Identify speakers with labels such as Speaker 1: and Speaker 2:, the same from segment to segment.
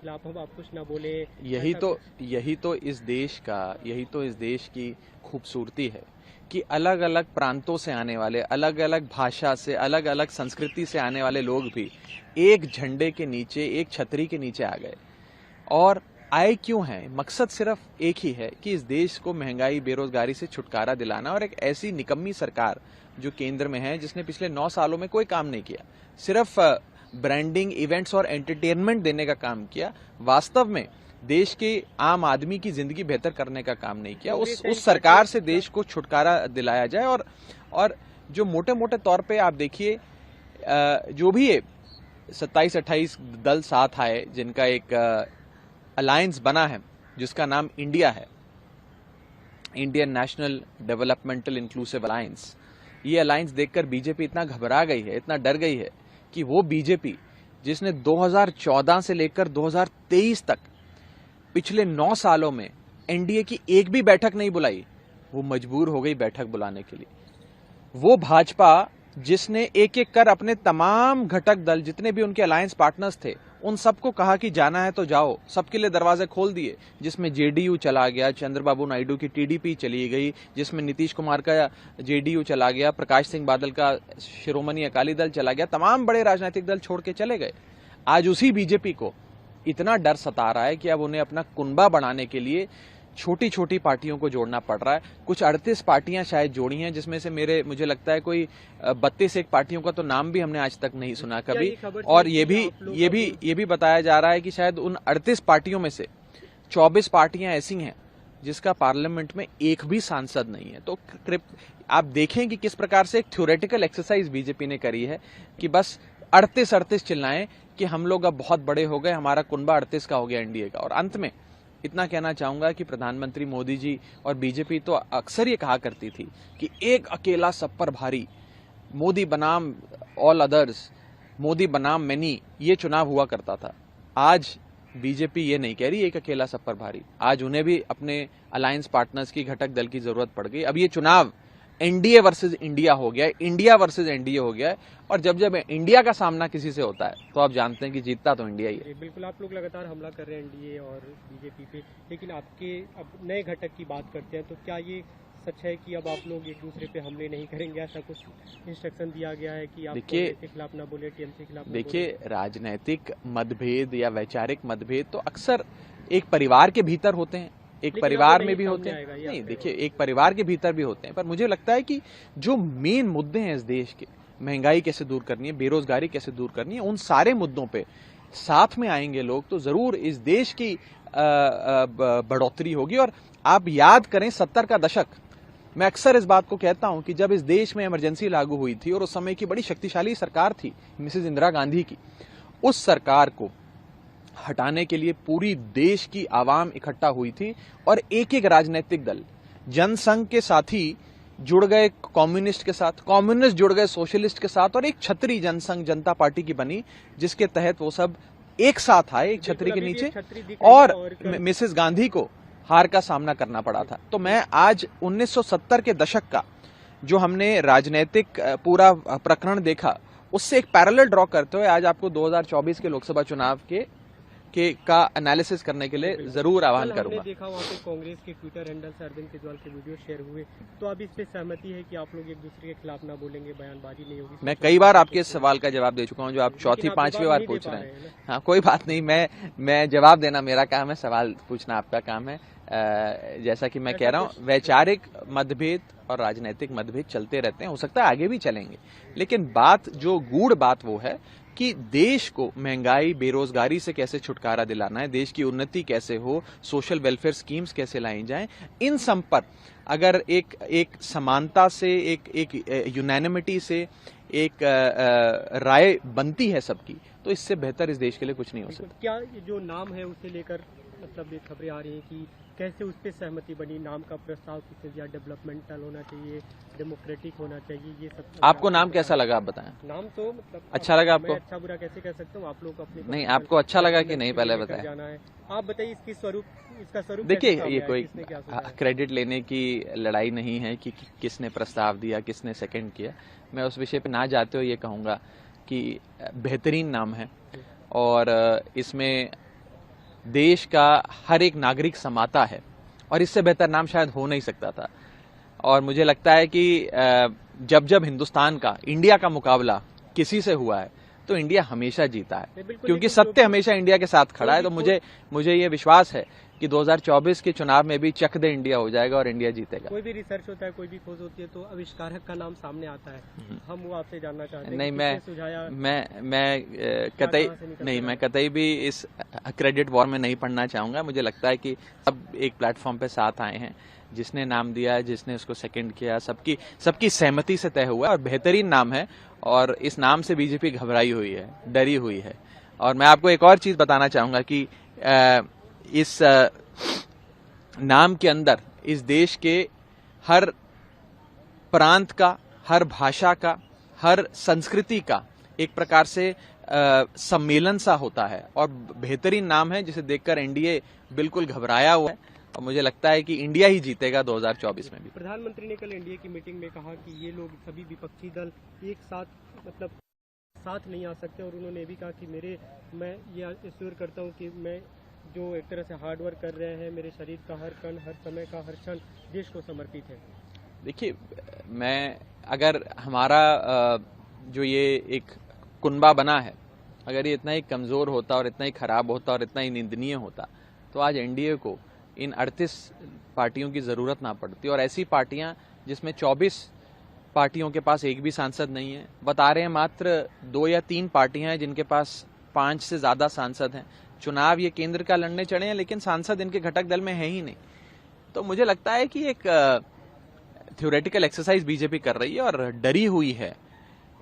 Speaker 1: खिलाफ हम आप कुछ ना बोले।
Speaker 2: यही तो इस देश की खूबसूरती है कि अलग अलग प्रांतों से आने वाले, अलग अलग भाषा से, अलग अलग संस्कृति से आने वाले लोग भी एक झंडे के नीचे, एक छतरी के नीचे आ गए। और आए क्यों हैं? मकसद सिर्फ एक ही है कि इस देश को महंगाई, बेरोजगारी से छुटकारा दिलाना। और एक ऐसी निकम्मी सरकार जो केंद्र में है, जिसने पिछले 9 सालों में कोई काम नहीं किया, सिर्फ ब्रांडिंग, इवेंट्स और एंटरटेनमेंट देने का काम किया, वास्तव में देश के आम आदमी की जिंदगी बेहतर करने का काम नहीं किया। उस सरकार से देश को छुटकारा दिलाया जाए। और जो मोटे मोटे तौर पे आप देखिए, जो भी 27-28 दल साथ आए, जिनका एक अलायंस बना है जिसका नाम इंडिया है, Indian national developmental inclusive alliance. ये अलायंस देखकर बीजेपी इतना घबरा गई है, इतना डर गई है कि वो बीजेपी जिसने 2014 से लेकर 2023 तक पिछले 9 सालों में एनडीए की एक भी बैठक नहीं बुलाई, वो मजबूर हो गई बैठक बुलाने के लिए। वो भाजपा जिसने एक एक कर अपने तमाम घटक दल, जितने भी उनके अलायंस पार्टनर्स थे, उन सबको कहा कि जाना है तो जाओ, सबके लिए दरवाजे खोल दिए, जिसमें जेडीयू चला गया, चंद्रबाबू नायडू की टीडीपी चली गई, जिसमें नीतीश कुमार का जेडीयू चला गया, प्रकाश सिंह बादल का शिरोमणि अकाली दल चला गया, तमाम बड़े राजनीतिक दल छोड़ के चले गए। आज उसी बीजेपी को इतना डर सता रहा है कि अब उन्हें अपना कुनबा बढ़ाने के लिए छोटी छोटी पार्टियों को जोड़ना पड़ रहा है। कुछ 38 पार्टियां शायद जोड़ी हैं, जिसमें से मुझे लगता है कोई 32 पार्टियों का तो नाम भी हमने आज तक नहीं सुना कभी। और ये भी बताया जा रहा है कि शायद उन 38 पार्टियों में से 24 पार्टियां ऐसी हैं जिसका पार्लियामेंट में एक भी सांसद नहीं है। तो आप देखें कि किस प्रकार से एक थ्योरेटिकल एक्सरसाइज बीजेपी ने करी है कि बस 38 चिल्लाएं कि हम लोग अब बहुत बड़े हो गए, हमारा कुनबा 38 का हो गया एनडीए का। और अंत में इतना कहना चाहूंगा कि प्रधानमंत्री मोदी जी और बीजेपी तो अक्सर ये कहा करती थी कि एक अकेला सब पर भारी, मोदी बनाम ऑल अदर्स, मोदी बनाम मैनी, ये चुनाव हुआ करता था। आज बीजेपी ये नहीं कह रही एक अकेला सब पर भारी। आज उन्हें भी अपने अलायंस पार्टनर्स की, घटक दल की जरूरत पड़ गई। अब ये चुनाव एनडीए वर्सेस इंडिया हो गया है, इंडिया वर्सेस एनडीए हो गया है। और जब इंडिया का सामना किसी से होता है तो आप जानते हैं कि जीतता तो इंडिया ही है।
Speaker 1: बिल्कुल, आप लोग लगातार हमला कर रहे हैं एनडीए और बीजेपी पे, लेकिन आपके अब नए घटक की बात करते हैं तो क्या ये सच है कि अब आप लोग एक दूसरे पे हमले नहीं करेंगे? ऐसा कुछ इंस्ट्रक्शन दिया गया है कि आप कांग्रेस के खिलाफ ना बोले, टीएमसी के खिलाफ?
Speaker 2: देखिए, राजनीतिक मतभेद या वैचारिक मतभेद तो अक्सर एक परिवार के भीतर होते हैं, एक परिवार में भी होते हैं। नहीं, देखिए, एक परिवार के भीतर भी होते हैं, पर मुझे लगता है कि जो मेन मुद्दे हैं इस देश के, महंगाई कैसे दूर करनी है, बेरोजगारी कैसे दूर करनी है, उन सारे मुद्दों पे साथ में आएंगे लोग तो जरूर इस देश की बढ़ोतरी होगी। और आप याद करें 70 का दशक, मैं अक्सर इस बात को कहता हूं कि जब इस देश में इमरजेंसी लागू हुई थी और उस समय की बड़ी शक्तिशाली सरकार थी मिसेज इंदिरा गांधी की, उस सरकार को हटाने के लिए पूरी देश की आवाम इकट्ठा हुई थी और एक एक राजनीतिक दल, जनसंघ के साथी जुड़ गए कम्युनिस्ट के साथ, कम्युनिस्ट जुड़ गए सोशलिस्ट के साथ, और एक छतरी जनसंघ जनता पार्टी की बनी जिसके तहत वो सब एक साथ आए एक छतरी के नीचे, और मिसेस गांधी को हार का सामना करना पड़ा था। तो मैं आज 1970 के दशक का जो हमने राजनीतिक पूरा प्रकरण देखा, उससे एक पैरेलल ड्रॉ करते हुए आज आपको 2024 के लोकसभा चुनाव का एनालिसिस करने के लिए जरूर आह्वान करूंगा।
Speaker 1: हमने देखा वहाँ पे कांग्रेस के ट्विटर हैंडल से अरविंद केजरीवाल के वीडियो शेयर हुए, तो अब इस पे सहमति है कि आप लोग एक दूसरे के खिलाफ ना बोलेंगे, बयानबाजी नहीं होगी?
Speaker 2: मैं कई बार आपके इस सवाल का जवाब दे चुका हूं, जो आप चौथी पांचवी बार पूछ रहे हैं। हाँ, कोई बात नहीं, मैं जवाब देना मेरा काम है, सवाल पूछना आपका काम है। जैसा कि मैं कह रहा हूं, वैचारिक मतभेद और राजनीतिक मतभेद चलते रहते हैं, हो सकता है आगे भी चलेंगे, लेकिन बात, जो गूढ़ बात, वो है कि देश को महंगाई, बेरोजगारी से कैसे छुटकारा दिलाना है, देश की उन्नति कैसे हो, सोशल वेलफेयर स्कीम्स कैसे लाई जाएं, इन सब पर अगर एक समानता से, एक यूनैनिमिटी से एक राय बनती है सबकी, तो इससे बेहतर इस देश के लिए कुछ नहीं हो सकता।
Speaker 1: क्या जो नाम है उसे लेकर मतलब खबरें आ रही हैं कि कैसे उस पर सहमति बनी? नाम का प्रस्ताव किसने दिया? डेवलपमेंटल होना चाहिए, डेमोक्रेटिक होना चाहिए, ये सब?
Speaker 2: आपको नाम कैसा लगा, आप बताएं।
Speaker 1: नाम तो मतलब
Speaker 2: अच्छा लगा आपको?
Speaker 1: अच्छा बुरा कैसे कह सकता हूँ, आप लोग अपने
Speaker 2: नहीं, आपको अच्छा लगा कि नहीं, पहले बताएं।
Speaker 1: जाना है, आप बताइए इसका स्वरूप।
Speaker 2: देखिए, ये कोई क्रेडिट लेने की लड़ाई नहीं है कि किसने प्रस्ताव दिया, किसने सेकंड किया। मैं उस विषय पे ना जाते हुए ये कहूंगा कि बेहतरीन नाम है और इसमें देश का हर एक नागरिक समाता है, और इससे बेहतर नाम शायद हो नहीं सकता था। और मुझे लगता है कि जब जब हिंदुस्तान का, इंडिया का मुकाबला किसी से हुआ है तो इंडिया हमेशा जीता है, क्योंकि सत्य हमेशा इंडिया के साथ खड़ा है। तो मुझे ये विश्वास है कि 2024 के चुनाव में भी चक दे इंडिया हो जाएगा और इंडिया जीतेगा।
Speaker 1: कोई भी रिसर्च होता है, कोई भी खोज होती है तो आविष्कारक का नाम सामने आता है। हम वो आपसे जानना चाहते हैं।
Speaker 2: नहीं, मैं कतई भी इस क्रेडिट वॉर में नहीं पढ़ना चाहूंगा। मुझे लगता है कि सब एक प्लेटफॉर्म पे साथ आए हैं, जिसने नाम दिया है, जिसने उसको सेकंड किया, सबकी सहमति से तय हुआ है और बेहतरीन नाम है। और इस नाम से बीजेपी घबराई हुई है, डरी हुई है। और मैं आपको एक और चीज बताना चाहूंगा कि इस नाम के अंदर इस देश के हर प्रांत का, हर भाषा का, हर संस्कृति का एक प्रकार से सम्मेलन सा होता है, और बेहतरीन नाम है जिसे देखकर एनडीए बिल्कुल घबराया हुआ है। और मुझे लगता है कि इंडिया ही जीतेगा 2024 में भी।
Speaker 1: प्रधानमंत्री ने कल एनडीए की मीटिंग में कहा कि ये लोग सभी विपक्षी दल एक साथ साथ नहीं आ सकते, और उन्होंने भी कहा कि मैं ये एश्योर करता हूँ कि मैं जो एक तरह से हार्ड वर्क कर रहे हैं, मेरे शरीर का हर कण, हर समय का हर क्षण देश को समर्पित है।
Speaker 2: देखिए, अगर हमारा जो ये एक कुनबा बना है, अगर ये इतना ही कमजोर होता और इतना ही खराब होता और इतना ही निंदनीय होता तो आज एनडीए को इन 38 पार्टियों की जरूरत ना पड़ती। और ऐसी पार्टियां जिसमें 24 पार्टियों के पास एक भी सांसद नहीं है, बता रहे हैं मात्र 2 या 3 पार्टियां हैं जिनके पास 5 से ज्यादा सांसद हैं। चुनाव ये केंद्र का लड़ने चढ़े हैं, लेकिन सांसद इनके घटक दल में है ही नहीं। तो मुझे लगता है कि एक थ्योरेटिकल एक्सरसाइज बीजेपी कर रही है और डरी हुई है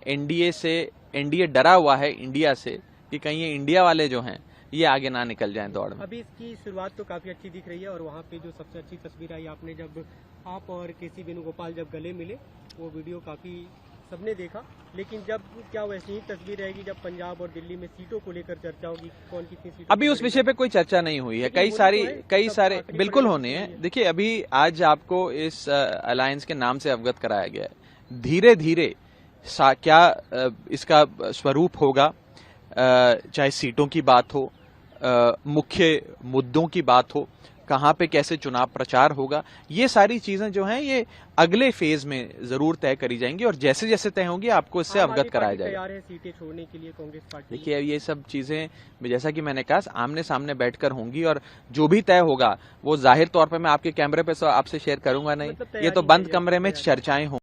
Speaker 2: एनडीए से। एनडीए डरा हुआ है इंडिया से कि कहीं ये इंडिया वाले जो हैं ये आगे ना निकल जाएं दौड़ में।
Speaker 1: अभी इसकी शुरुआत तो काफी अच्छी दिख रही है, और वहाँ पे जो सबसे अच्छी तस्वीर आई आपने, जब आप और केसी वेणुगोपाल जब गले मिले, वो वीडियो काफी सबने देखा। लेकिन जब क्या वैसी ही तस्वीर रहेगी जब पंजाब और दिल्ली में सीटों को लेकर चर्चा होगी, कौन कितनी सीटों?
Speaker 2: अभी उस विषय पे कोई चर्चा नहीं हुई है। कई सारे बिल्कुल होने हैं। देखिए, अभी आज आपको इस अलायंस के नाम से अवगत कराया गया है। धीरे धीरे क्या इसका स्वरूप होगा, चाहे सीटों की बात हो, मुख्य मुद्दों की बात हो, कहां पे कैसे चुनाव प्रचार होगा, ये सारी चीजें जो हैं ये अगले फेज में जरूर तय करी जाएंगी, और जैसे जैसे तय होंगी आपको इससे अवगत कराया जाएगा।
Speaker 1: तैयार है सीटें छोड़ने के लिए कांग्रेस पार्टी?
Speaker 2: देखिए, अब ये सब चीजें जैसा कि मैंने कहा आमने सामने बैठकर होंगी, और जो भी तय होगा वो जाहिर तौर पर मैं आपके कैमरे पे आपसे शेयर करूंगा नहीं। ये तो बंद कमरे में चर्चाएं होंगी।